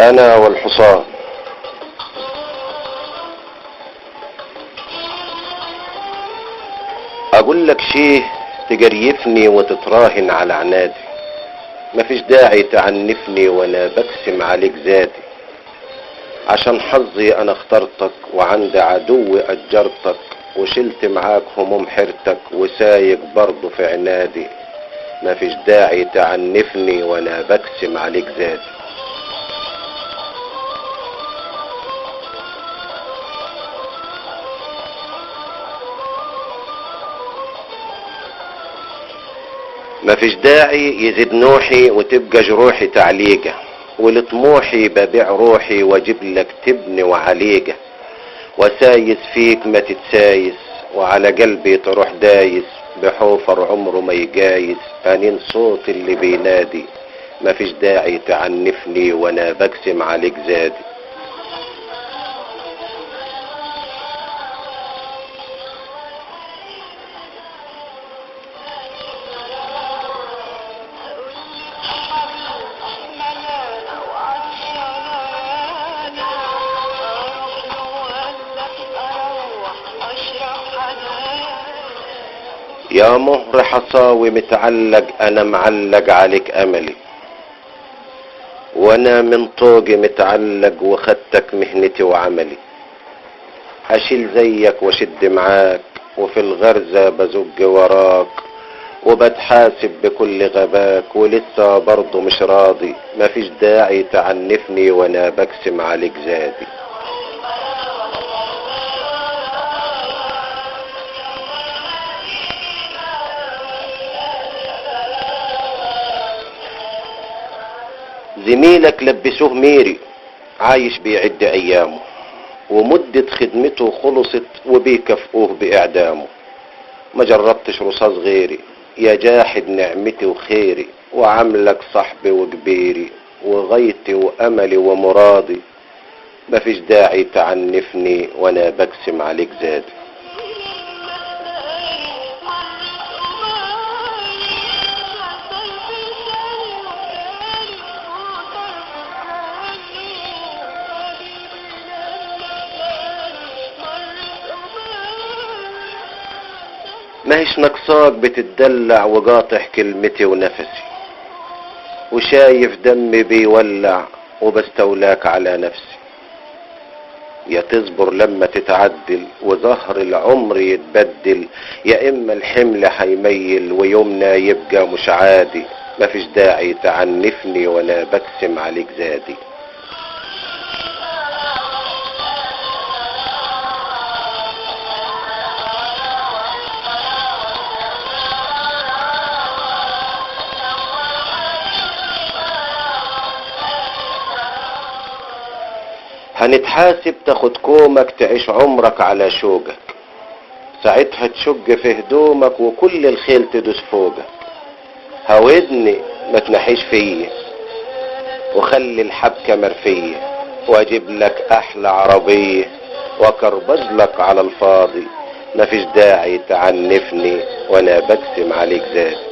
انا والحصان. اقول لك شيه تجريفني وتتراهن على عنادي، مفيش داعي تعنفني وانا بقسم عليك زادي. عشان حظي انا اخترتك وعند عدو اجرتك، وشلت معاك هموم حيرتك وسايق برضه في عنادي. مفيش داعي تعنفني وانا بقسم عليك زادي. مفيش داعي يزيد نوحي وتبقى جروحي تعليقة، ولطموحي ببيع روحي واجيب لك تبني وعليقة، وسايس فيك ما تتسايس وعلى قلبي تروح دايس، بحوفر عمره ما يجايس انين صوت اللي بينادي. مفيش داعي تعنفني وانا بقسم عليك زادي. يا مهر حصاوي متعلق انا معلق عليك املي، وانا من طوقي متعلق وخدتك مهنتي وعملي. اشيل زيك واشد معاك وفي الغرزة بزق وراك، وبتحاسب بكل غباك ولسه برضه مش راضي. مفيش داعي تعنفني وانا بقسم عليك زادي. زميلك لبسوه ميري عايش بيعد ايامه، ومدة خدمته خلصت وبيكافئوه باعدامه. ما جربتش رصاص غيري يا جاحد نعمتي وخيري، وعاملك صاحبي وكبيري وغايتي واملي ومرادي. مفيش داعي تعنفني وانا بقسم عليك زادي. ماهيش نقصاك بتتدلع وقاطع كلمتي ونفسي، وشايف دمي بيولع وبستولاك على نفسي. يا تصبر لما تتعدل وظهر العمر يتبدل، يا اما الحمل هيميل ويومنا يبقى مش عادي. مفيش داعي تعنفني وانا بقسم عليك زادي. هنتحاسب تاخد كومك تعيش عمرك على شوقك، ساعتها تشق في هدومك وكل الخيل تدوس فوقك. هودني ما تنحيش فيا وخلي الحبكة مرفية، واجيب لك احلى عربية واكربج لك على الفاضي. مفيش داعي تعنفني وانا بقسم عليك زادي.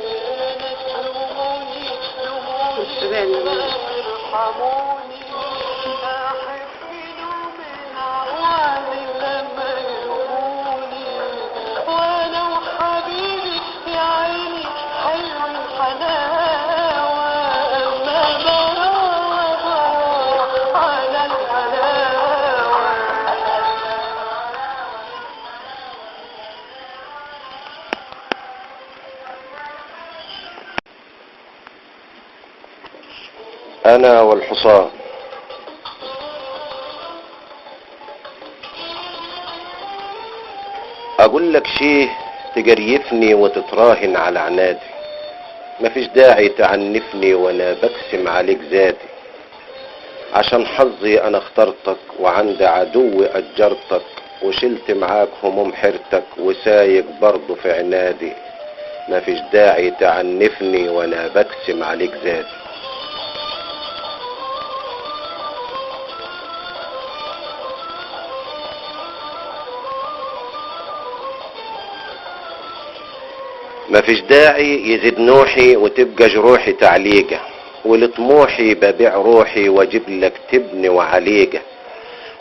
انا والحصان. اقول لك شيه تجريفني وتتراهن على عنادي، مفيش داعي تعنفني وانا بقسم عليك زادي. عشان حظي انا اخترتك وعند عدو اجرتك، وشلت معاك هموم حيرتك وسايق برضه في عنادي. مفيش داعي تعنفني وانا بقسم عليك زادي. مفيش داعي يزيد نوحي وتبقى جروحي تعليقة، ولطموحي ببيع روحي واجيب لك تبني وعليقة،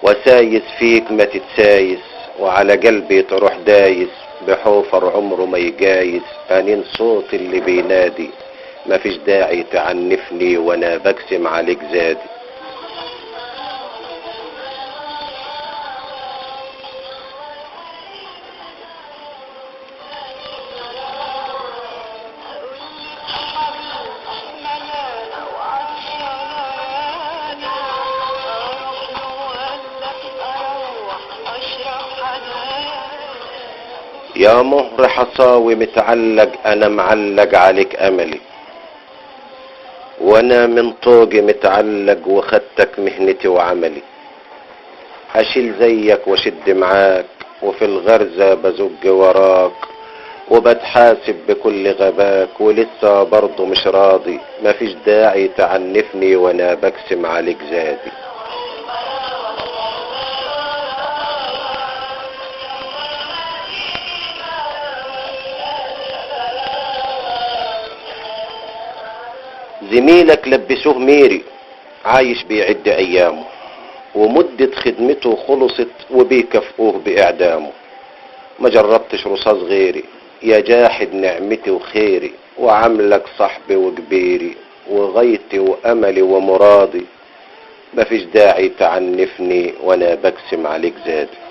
وسايس فيك ما تتسايس، وعلى قلبي تروح دايس بحوفر عمره ما يجايس. انين صوت اللي بينادي، مفيش داعي تعنفني وانا بقسم عليك زادي. يا مهر حصاوي متعلق، انا معلق عليك املي، وانا من طوقي متعلق وخدتك مهنتي وعملي. اشيل زيك واشد معاك، وفي الغرزة بزق وراك، وبتحاسب بكل غباك، ولسه برضه مش راضي. مفيش داعي تعنفني وانا بقسم عليك زادي. زميلك لبسوه ميري، عايش بيعد ايامه، ومدة خدمته خلصت وبيكافئوه باعدامه. ما جربتش رصاص غيري يا جاحد نعمتي وخيري، وعاملك صاحبي وكبيري وغايتي واملي ومرادي. مفيش داعي تعنفني وانا بقسم عليك زادي.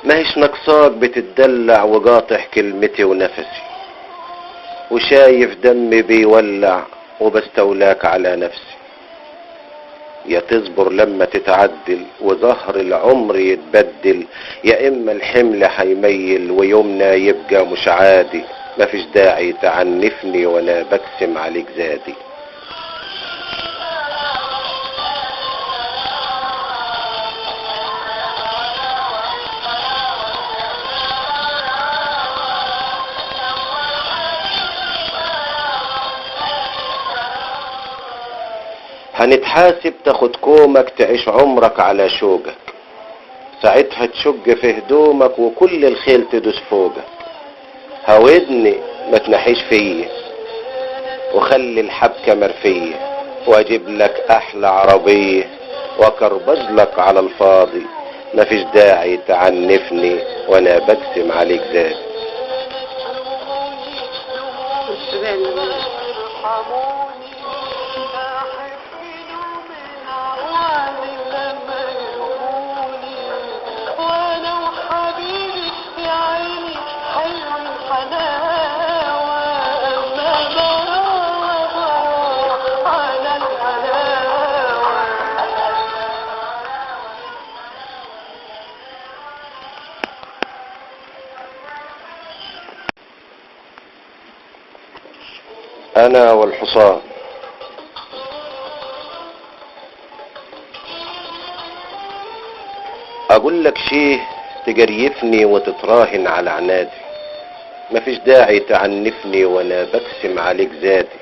ماهيش نقصاك بتتدلع وقاطع كلمتي ونفسي، وشايف دمي بيولع وبستولاك على نفسي. يا تصبر لما تتعدل وظهر العمر يتبدل، يا اما الحمل هيميل ويومنا يبقى مش عادي. مفيش داعي تعنفني وانا بقسم عليك زادي. هنتحاسب تاخد كومك تعيش عمرك على شوقك، ساعتها تشق في هدومك وكل الخيل تدوس فوقك. هودني ما تنحيش فيا، وخلي الحبكة مرفية، واجيب لك احلى عربية واكربج لك على الفاضي. مفيش داعي تعنفني وانا بقسم عليك زاد. انا والحصان، اقول لك شيه تجريفني وتتراهن على عنادي. مفيش داعي تعنفني وانا بقسم عليك زادي.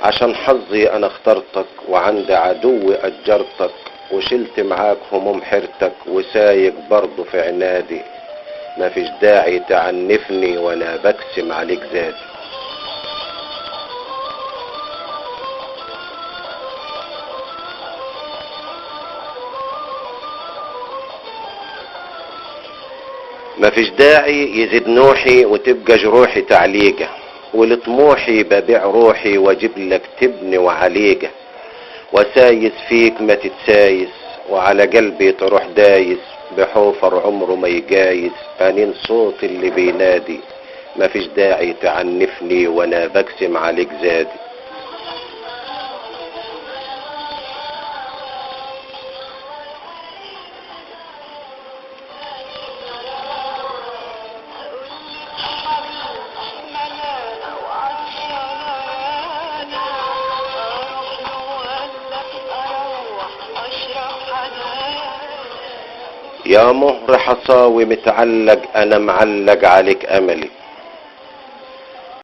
عشان حظي انا اخترتك، وعند عدو اجرتك، وشلت معاك هموم حيرتك، وسايق برضه في عنادي. مفيش داعي تعنفني وانا بقسم عليك زادي. مفيش داعي يزيد نوحي وتبقى جروحي تعليقة، ولطموحي ببيع روحي واجيب لك تبني وعليقة، وسايس فيك ما تتسايس، وعلى قلبي تروح دايس بحوفر عمره ما يجايس. انين صوت اللي بينادي، مفيش داعي تعنفني وانا بقسم عليك زادي. يا مهر حصاوي متعلق، انا معلق عليك املي،